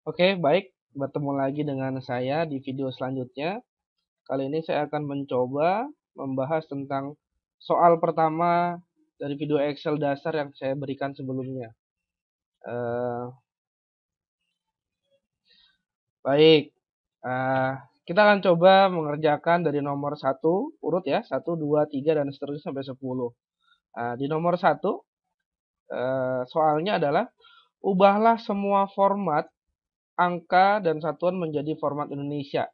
Oke, baik. Bertemu lagi dengan saya di video selanjutnya. Kali ini saya akan mencoba membahas tentang soal pertama dari video Excel dasar yang saya berikan sebelumnya. Eh, baik, Eh, kita akan coba mengerjakan dari nomor satu urut ya, satu, 2, 3, dan seterusnya sampai 10. Di nomor satu, soalnya adalah ubahlah semua format angka dan satuan menjadi format Indonesia.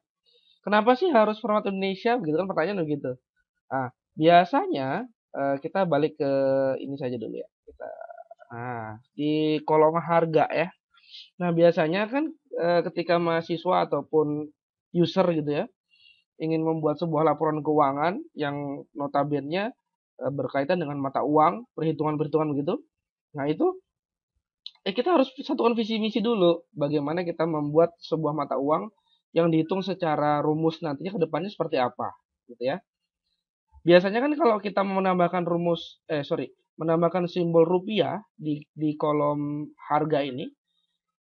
Kenapa sih harus format Indonesia? Begitu kan pertanyaan begitu. Biasanya kita balik ke ini saja dulu ya. Di kolom harga ya. Nah, biasanya kan ketika mahasiswa ataupun user gitu ya, ingin membuat sebuah laporan keuangan yang notabene berkaitan dengan mata uang, perhitungan-perhitungan begitu. Nah, itu kita harus satukan visi misi dulu. Bagaimana kita membuat sebuah mata uang yang dihitung secara rumus nantinya ke depannya seperti apa, gitu ya. Biasanya kan kalau kita menambahkan menambahkan simbol rupiah di kolom harga ini,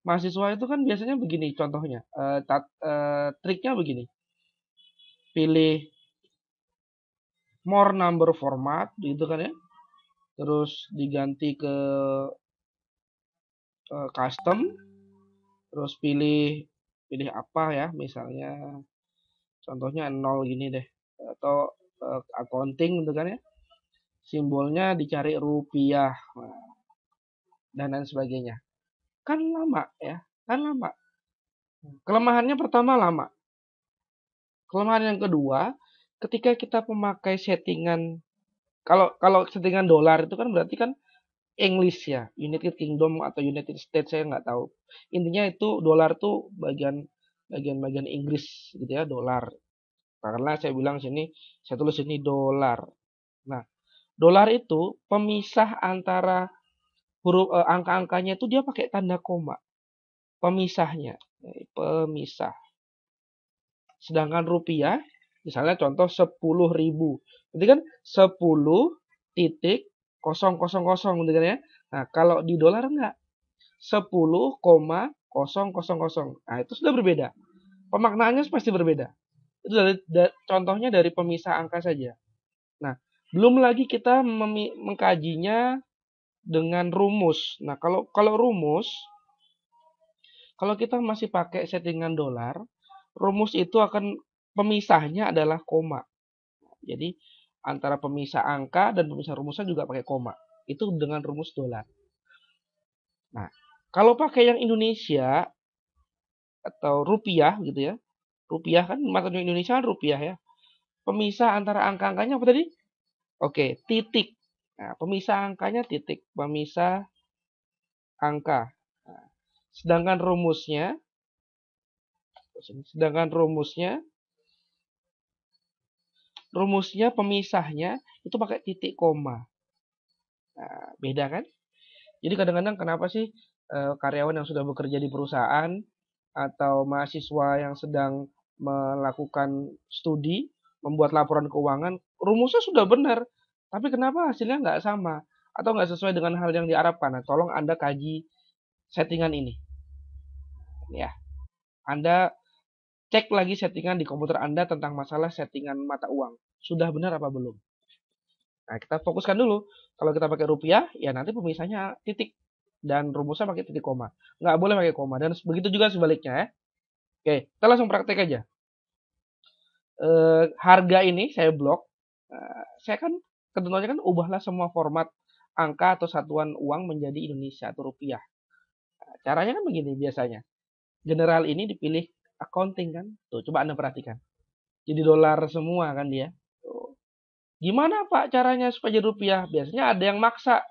mahasiswa itu kan biasanya begini contohnya, triknya begini, pilih more number format gitu kan ya, terus diganti ke custom, terus pilih pilih apa ya, misalnya contohnya nol gini deh, atau accounting gitu kan ya, simbolnya dicari rupiah, dan lain sebagainya. Kan lama ya, kan lama. Kelemahannya pertama lama. Kelemahan yang kedua, ketika kita memakai settingan, kalau kalau settingan dolar itu kan berarti kan English ya, United Kingdom atau United States saya nggak tahu. Intinya itu dolar tuh bagian Inggris gitu ya, dolar. Karena saya bilang sini, saya tulis sini dolar. Nah, dolar itu pemisah antara angka-angkanya itu dia pakai tanda koma. Pemisahnya, pemisah. Sedangkan rupiah, misalnya contoh 10.000. Berarti kan 10.000 gitu kan ya. Nah, kalau di dolar enggak. 10,000. Nah, itu sudah berbeda. Pemaknaannya pasti berbeda. Itu contohnya dari pemisah angka saja. Nah, belum lagi kita mengkajinya dengan rumus. Nah, kalau rumus, kalau kita masih pakai settingan dolar, rumus itu akan pemisahnya adalah koma. Jadi antara pemisah angka dan pemisah rumusnya juga pakai koma. Itu dengan rumus dolar. Nah, kalau pakai yang Indonesia atau rupiah gitu ya. Rupiah kan mata uang Indonesia kan rupiah ya. Pemisah antara angka-angkanya apa tadi? Oke, titik. Nah, pemisah angkanya titik, pemisah angka. Nah, sedangkan rumusnya sedangkan rumusnya pemisahnya itu pakai titik koma. Nah, beda kan? Jadi kadang-kadang kenapa sih karyawan yang sudah bekerja di perusahaan atau mahasiswa yang sedang melakukan studi, membuat laporan keuangan, rumusnya sudah benar, tapi kenapa hasilnya nggak sama atau nggak sesuai dengan hal yang diharapkan? Nah, tolong Anda kaji settingan ini, ya. Anda cek lagi settingan di komputer Anda tentang masalah settingan mata uang. Sudah benar apa belum? Nah, kita fokuskan dulu. Kalau kita pakai rupiah, ya nanti pemisahnya titik. Dan rumusnya pakai titik koma. Nggak boleh pakai koma. Dan begitu juga sebaliknya ya. Oke, kita langsung praktek aja. Harga ini saya blok. Saya kan ketentuannya kan ubahlah semua format angka atau satuan uang menjadi Indonesia atau rupiah. Caranya kan begini biasanya. General ini dipilih accounting kan. Tuh, coba Anda perhatikan. Jadi dolar semua kan dia. Tuh. Gimana Pak caranya supaya jadi rupiah? Biasanya ada yang maksa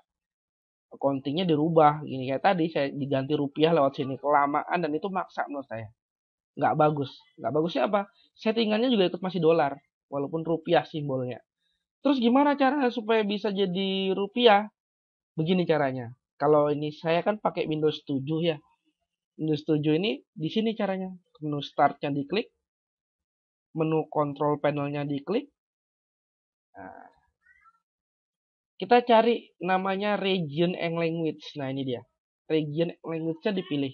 accountingnya dirubah gini kayak tadi saya diganti rupiah lewat sini kelamaan dan itu maksa menurut saya nggak bagusnya apa settingannya juga ikut masih dolar walaupun rupiah simbolnya terus gimana caranya supaya bisa jadi rupiah begini caranya kalau ini saya kan pakai Windows 7 ya Windows 7 ini di sini caranya menu startnya diklik menu control panelnya diklik nah, kita cari namanya region and language nah ini dia region and language-nya dipilih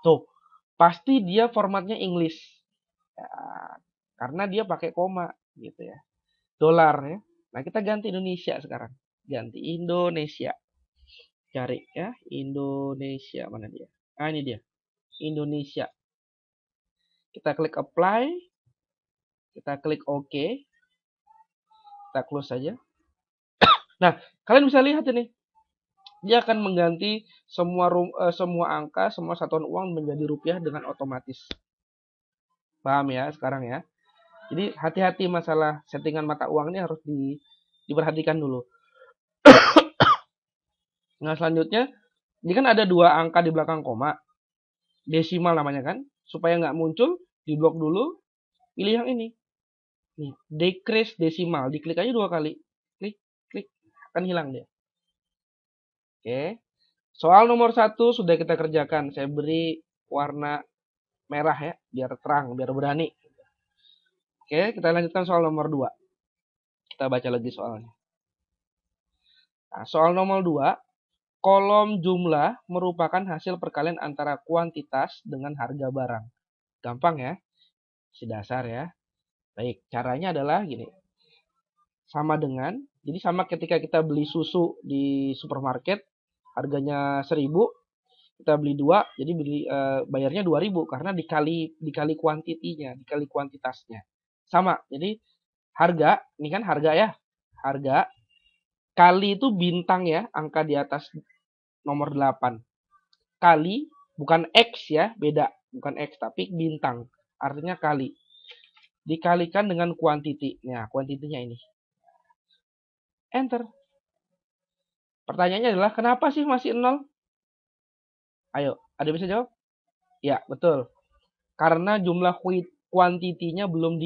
Tuh, pasti dia formatnya English. Ya, karena dia pakai koma gitu ya. Dolar ya. Nah, kita ganti Indonesia sekarang. Ganti Indonesia. Cari ya, Indonesia mana dia? Ah, ini dia. Indonesia. Kita klik apply, kita klik OK, kita close saja. Nah, kalian bisa lihat ini. Dia akan mengganti semua angka, semua satuan uang menjadi rupiah dengan otomatis. Paham ya sekarang ya? Jadi hati-hati masalah settingan mata uang ini harus diperhatikan dulu. Nah, selanjutnya, ini kan ada 2 angka di belakang koma. Desimal namanya kan. Supaya nggak muncul, diblok dulu, pilih yang ini. Nih, decrease desimal. Diklik aja 2 kali. Klik, klik. Akan hilang dia. Oke. Soal nomor 1 sudah kita kerjakan. Saya beri warna merah ya. Biar terang, biar berani. Oke, kita lanjutkan soal nomor 2. Kita baca lagi soalnya. Nah, soal nomor 2. Kolom jumlah merupakan hasil perkalian antara kuantitas dengan harga barang. Gampang ya. Si dasar ya. Baik, caranya adalah gini. Sama dengan, jadi sama ketika kita beli susu di supermarket, harganya 1.000, kita beli 2, jadi bayarnya 2.000 karena dikali kuantitinya, dikali kuantitasnya. Sama, jadi harga, ini kan harga ya. Harga kali itu bintang ya, angka di atas nomor 8. Kali, bukan X ya, beda. Bukan X, tapi bintang. Artinya kali. Dikalikan dengan kuantiti. Nah, kuantitinya ini. Enter. Pertanyaannya adalah, kenapa sih masih 0? Ayo, ada yang bisa jawab? Ya, betul. Karena jumlah kuantitinya belum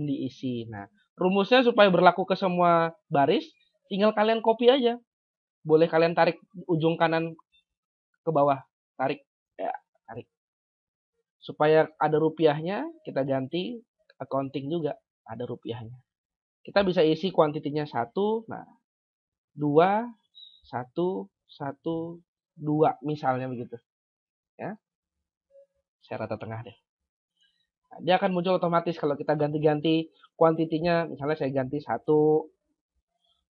diisi. Nah, rumusnya supaya berlaku ke semua baris, tinggal kalian copy aja. Boleh kalian tarik ujung kanan ke bawah. Tarik. Ya, tarik. Supaya ada rupiahnya, kita ganti accounting juga. Ada rupiahnya. Kita bisa isi kuantitinya 1, nah 2, 1, 1, 2 misalnya begitu. Ya. Saya rata tengah deh. Nah, dia akan muncul otomatis kalau kita ganti-ganti kuantitinya. Misalnya saya ganti 1,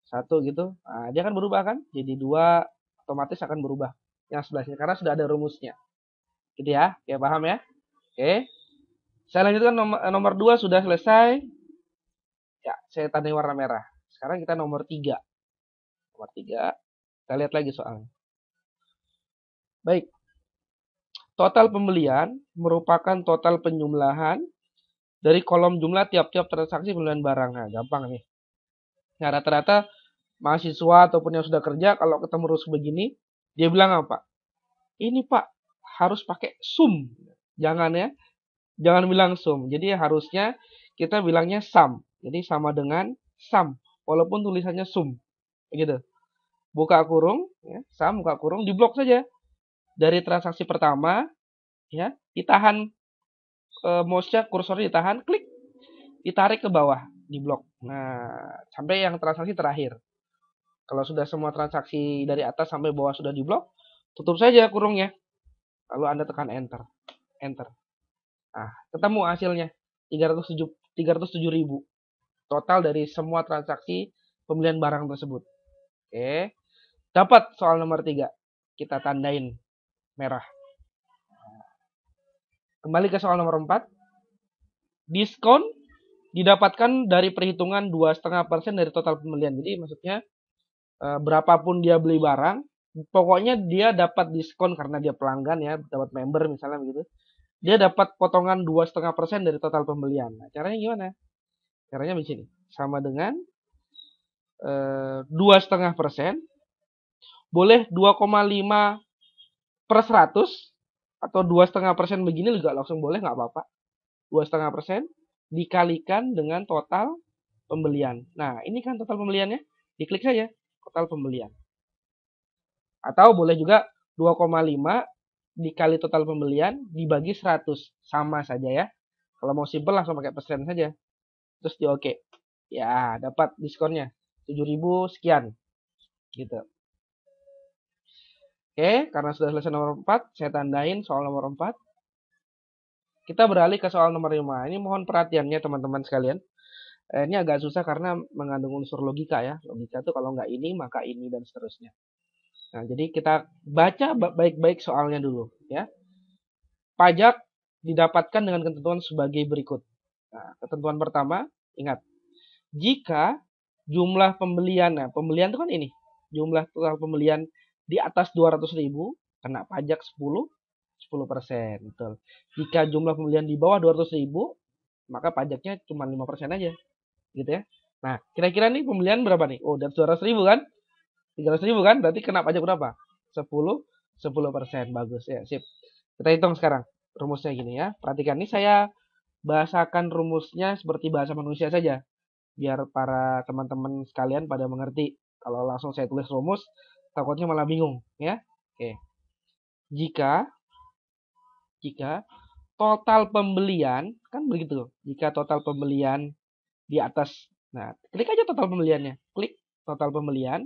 1 gitu. Nah, dia akan berubah kan? Jadi 2 otomatis akan berubah yang sebelahnya karena sudah ada rumusnya. Gitu ya. Ya paham ya? Oke. Saya lanjutkan nomor 2 sudah selesai. Ya, saya tandai warna merah. Sekarang kita nomor 3. Nomor 3. Kita lihat lagi soalnya. Baik. Total pembelian merupakan total penjumlahan dari kolom jumlah tiap-tiap transaksi pembelian barang. Nah, gampang nih. Nah, rata-rata mahasiswa ataupun yang sudah kerja, kalau ketemu rumus begini, dia bilang apa? Ini Pak, harus pakai sum. Jangan ya. Jangan bilang sum. Jadi harusnya kita bilangnya sum. Jadi sama dengan sum. Walaupun tulisannya sum. Begitu. Buka kurung, ya, sum, buka kurung, diblok saja. Dari transaksi pertama, ya, ditahan mouse-nya, kursornya ditahan, klik, ditarik ke bawah, diblok. Nah, sampai yang transaksi terakhir. Kalau sudah semua transaksi dari atas sampai bawah sudah diblok, tutup saja kurungnya. Lalu Anda tekan enter. Enter. Nah, ketemu hasilnya 307.000 total dari semua transaksi pembelian barang tersebut. Oke. Dapat soal nomor 3. Kita tandain merah. Kembali ke soal nomor 4. Diskon didapatkan dari perhitungan 2,5% dari total pembelian. Jadi maksudnya berapapun dia beli barang, pokoknya dia dapat diskon karena dia pelanggan ya, dapat member misalnya begitu. Dia dapat potongan 2,5% dari total pembelian. Nah, caranya gimana? Caranya begini. Sama dengan 2,5%. Boleh 2,5 per 100 atau 2,5% begini juga langsung boleh, nggak apa-apa. 2,5% dikalikan dengan total pembelian. Nah, ini kan total pembeliannya. Diklik saja total pembelian. Atau boleh juga 2,5 dikali total pembelian dibagi 100. Sama saja ya. Kalau mau simple langsung pakai persen saja. Terus di oke. Ya, dapat diskonnya 7.000 sekian. Gitu. Oke, karena sudah selesai nomor 4, saya tandain soal nomor 4. Kita beralih ke soal nomor 5. Ini mohon perhatiannya teman-teman sekalian. Ini agak susah karena mengandung unsur logika ya. Logika itu kalau nggak ini, maka ini, dan seterusnya. Nah, jadi kita baca baik-baik soalnya dulu ya. Pajak didapatkan dengan ketentuan sebagai berikut. Nah, ketentuan pertama, ingat, jika jumlah pembelian, nah pembelian itu kan ini, jumlah total pembelian di atas 200.000, kena pajak 10%. Betul. Jika jumlah pembelian di bawah 200.000, maka pajaknya cuma 5% aja. Gitu ya. Nah, kira-kira nih pembelian berapa nih? Oh, dari 200.000 kan? 300.000 kan? Berarti kena pajak berapa? 10%. Bagus ya, sip. Kita hitung sekarang. Rumusnya gini ya. Perhatikan, ini saya bahasakan rumusnya seperti bahasa manusia saja. Biar para teman-teman sekalian pada mengerti. Kalau langsung saya tulis rumus, takutnya malah bingung ya. Oke. Jika total pembelian, kan begitu. Jika total pembelian di atas, nah klik aja total pembeliannya. Klik total pembelian.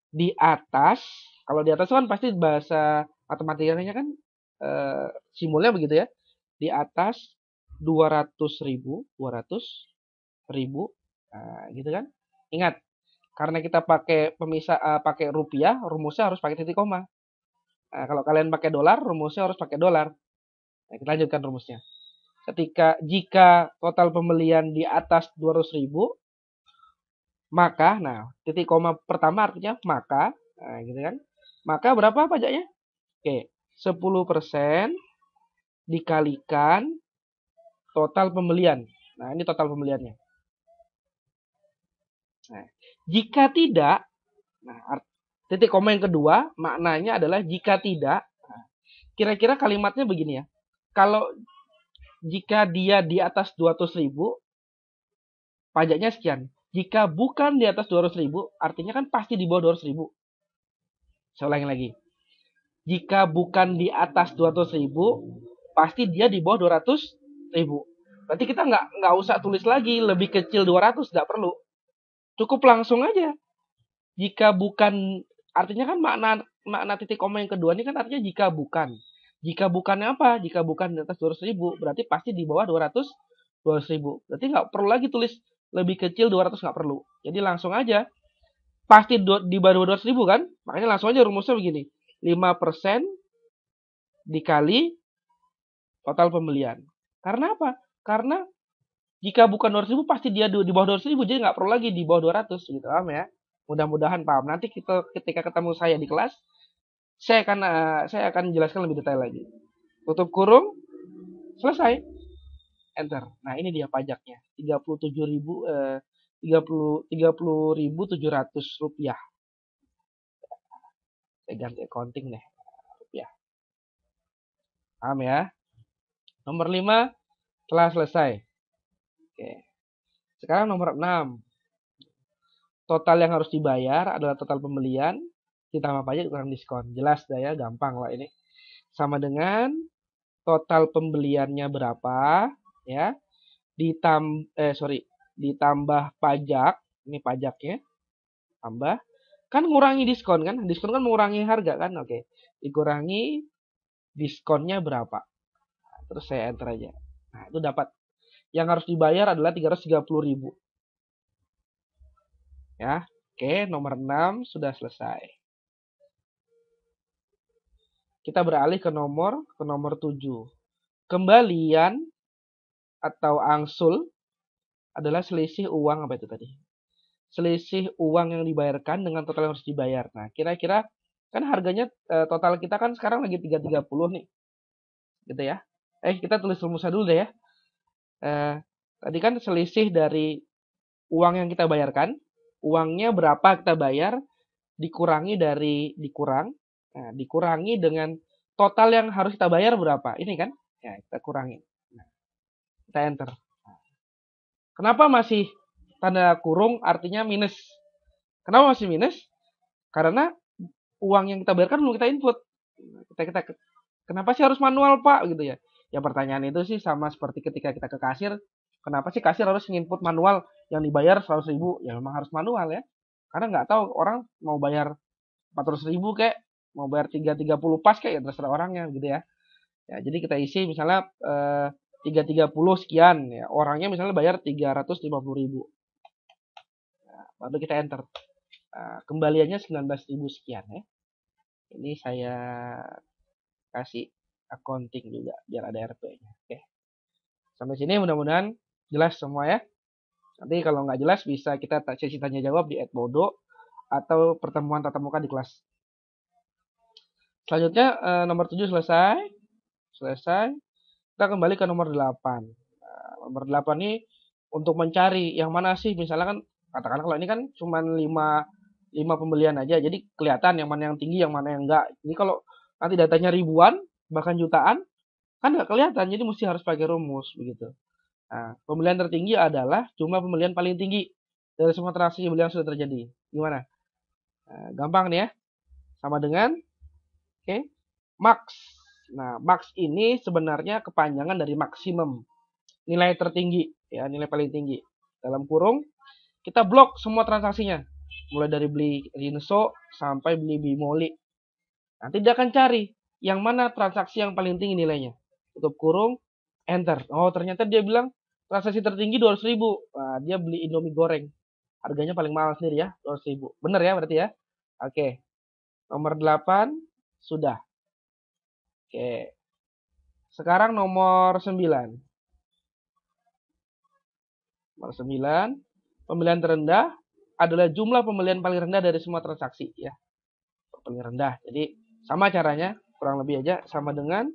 Di atas, kalau di atas kan pasti bahasa matematikanya kan simbolnya begitu ya. Di atas 200.000, nah, gitu kan. Ingat, karena kita pakai pemisah pakai rupiah, rumusnya harus pakai titik koma. Nah, kalau kalian pakai dolar, rumusnya harus pakai dolar. Nah, kita lanjutkan rumusnya. Jika total pembelian di atas 200.000, maka, nah titik koma pertama artinya maka, nah gitu kan. Maka berapa pajaknya? Oke, 10% dikalikan total pembelian. Nah, ini total pembeliannya. Nah, jika tidak, nah titik koma yang kedua maknanya adalah jika tidak. Nah, kira-kira kalimatnya begini ya. Kalau jika dia di atas 200.000, pajaknya sekian. Jika bukan di atas 200.000, artinya kan pasti di bawah 200.000. Saya ulangi lagi. Jika bukan di atas 200.000, pasti dia di bawah 200.000. Berarti kita nggak usah tulis lagi lebih kecil 200, nggak perlu. Cukup langsung aja. Jika bukan, artinya kan makna titik koma yang kedua ini kan artinya jika bukan. Jika bukannya apa? Jika bukan di atas 200.000, berarti pasti di bawah 200.000. Berarti nggak perlu lagi tulis lebih kecil 200, nggak perlu. Jadi langsung aja. Pasti di bawah 200.000 kan? Makanya langsung aja rumusnya begini. 5% dikali total pembelian. Karena apa? Karena jika bukan 200.000 pasti dia di bawah 200.000, jadi nggak perlu lagi di bawah 200 gitu, paham ya? Mudah-mudahan paham. Nanti ketika ketemu saya di kelas, saya akan jelaskan lebih detail lagi. Tutup kurung, selesai. Enter. Nah, ini dia pajaknya. 30.700 rupiah. Saya ganti accounting deh. Rupiah. Paham ya? Nomor 5 telah selesai. Oke. Sekarang nomor 6. Total yang harus dibayar adalah total pembelian ditambah pajak kurang diskon. Jelas dah ya, gampang lah ini. Sama dengan total pembeliannya berapa ya, ditambah pajak, ini pajaknya, tambah, kan ngurangi diskon kan, diskon kan mengurangi harga kan, oke, dikurangi diskonnya berapa, nah, terus saya enter aja. Nah, itu dapat yang harus dibayar adalah 330.000 ya. Oke, nomor 6 sudah selesai. Kita beralih ke nomor 7. Kembalian atau angsul adalah selisih uang, apa itu tadi? Selisih uang yang dibayarkan dengan total yang harus dibayar. Nah, kira-kira kan harganya total kita kan sekarang lagi 330 nih. Gitu ya. Kita tulis rumusnya dulu deh ya. Tadi kan selisih dari uang yang kita bayarkan, uangnya berapa kita bayar, dikurangi dikurangi dengan total yang harus kita bayar berapa. Ini kan? Ya, kita kurangi. Nah, kita enter. Kenapa masih tanda kurung artinya minus? Kenapa masih minus? Karena uang yang kita bayarkan belum kita input. Kenapa sih harus manual, Pak? Gitu ya. Ya pertanyaan itu sih sama seperti ketika kita ke kasir. Kenapa sih kasir harus nginput manual yang dibayar 100.000? Ya memang harus manual ya. Karena nggak tahu orang mau bayar 400.000 kayak mau bayar 330 pas kayak ya terserah orangnya gitu ya. Ya, jadi kita isi misalnya 330 sekian ya. Orangnya misalnya bayar 350.000. Nah, baru kita enter. Nah, kembaliannya 19.000 sekian ya. Ini saya kasih accounting juga biar ada RP-nya. Oke. Sampai sini mudah-mudahan jelas semua ya. Nanti kalau nggak jelas bisa kita sesi tanya jawab di @bodo atau pertemuan tatap muka di kelas. Selanjutnya nomor 7 selesai. Selesai. Kita kembali ke nomor 8. Nah, nomor 8 ini untuk mencari yang mana sih, misalnya kan katakanlah kalau ini kan cuma 5 pembelian aja, jadi kelihatan yang mana yang tinggi, yang mana yang enggak. Ini kalau nanti datanya ribuan, bahkan jutaan, kan nggak kelihatan, jadi mesti harus pakai rumus begitu. Nah, pembelian tertinggi adalah jumlah pembelian paling tinggi dari semua transaksi pembelian yang sudah terjadi. Gimana? Nah, gampang nih ya. Sama dengan max. Nah, max ini sebenarnya kepanjangan dari maksimum. Nilai tertinggi, ya, nilai paling tinggi. Dalam kurung, kita blok semua transaksinya. Mulai dari beli Rinso sampai beli Bimoli. Nanti dia akan cari yang mana transaksi yang paling tinggi nilainya. Tutup kurung, enter. Oh, ternyata dia bilang transaksi tertinggi 200.000. Nah, dia beli Indomie goreng. Harganya paling mahal sendiri ya, 200.000. Bener ya berarti ya? Oke. Nomor 8 sudah. Oke. Sekarang nomor 9. Nomor 9, pembelian terendah adalah jumlah pembelian paling rendah dari semua transaksi ya. Paling rendah. Jadi sama caranya, kurang lebih aja sama dengan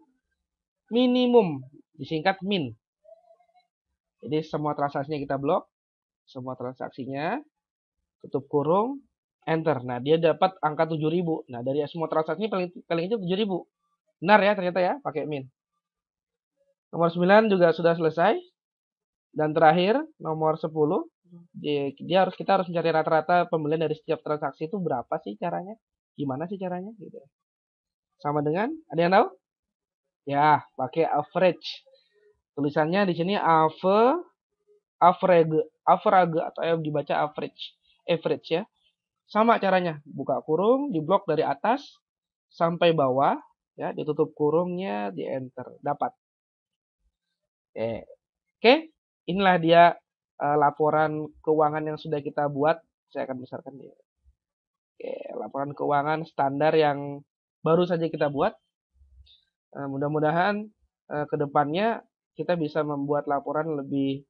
minimum, disingkat min. Jadi semua transaksinya kita blok, semua transaksinya tutup kurung, enter. Nah, dia dapat angka 7.000. Nah, dari semua transaksi paling itu 7.000. Benar ya ternyata ya, pakai min. Nomor 9 juga sudah selesai. Dan terakhir, nomor 10, kita harus mencari rata-rata pembelian dari setiap transaksi itu berapa sih caranya? Gimana sih caranya? Gitu. Sama dengan, ada yang tahu? Ya, pakai average. Tulisannya di sini average atau yang dibaca average. Average ya. Sama caranya, buka kurung, diblok dari atas sampai bawah, ya, ditutup kurungnya, di enter, dapat. Oke. Inilah dia laporan keuangan yang sudah kita buat. Saya akan besarkan dia. Oke, laporan keuangan standar yang baru saja kita buat. Mudah-mudahan ke depannya kita bisa membuat laporan lebih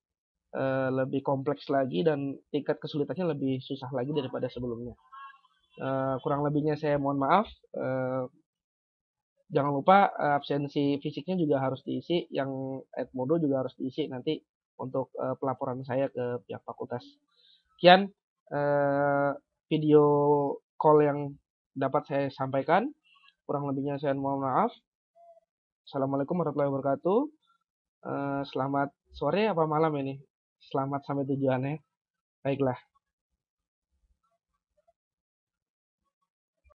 kompleks lagi dan tingkat kesulitannya lebih susah lagi daripada sebelumnya. Kurang lebihnya saya mohon maaf. Jangan lupa absensi fisiknya juga harus diisi, yang Edmodo juga harus diisi nanti untuk pelaporan saya ke pihak fakultas. Sekian video call yang dapat saya sampaikan. Kurang lebihnya saya mohon maaf. Assalamualaikum warahmatullahi wabarakatuh. Selamat sore apa malam ini? Selamat sampai tujuannya. Baiklah.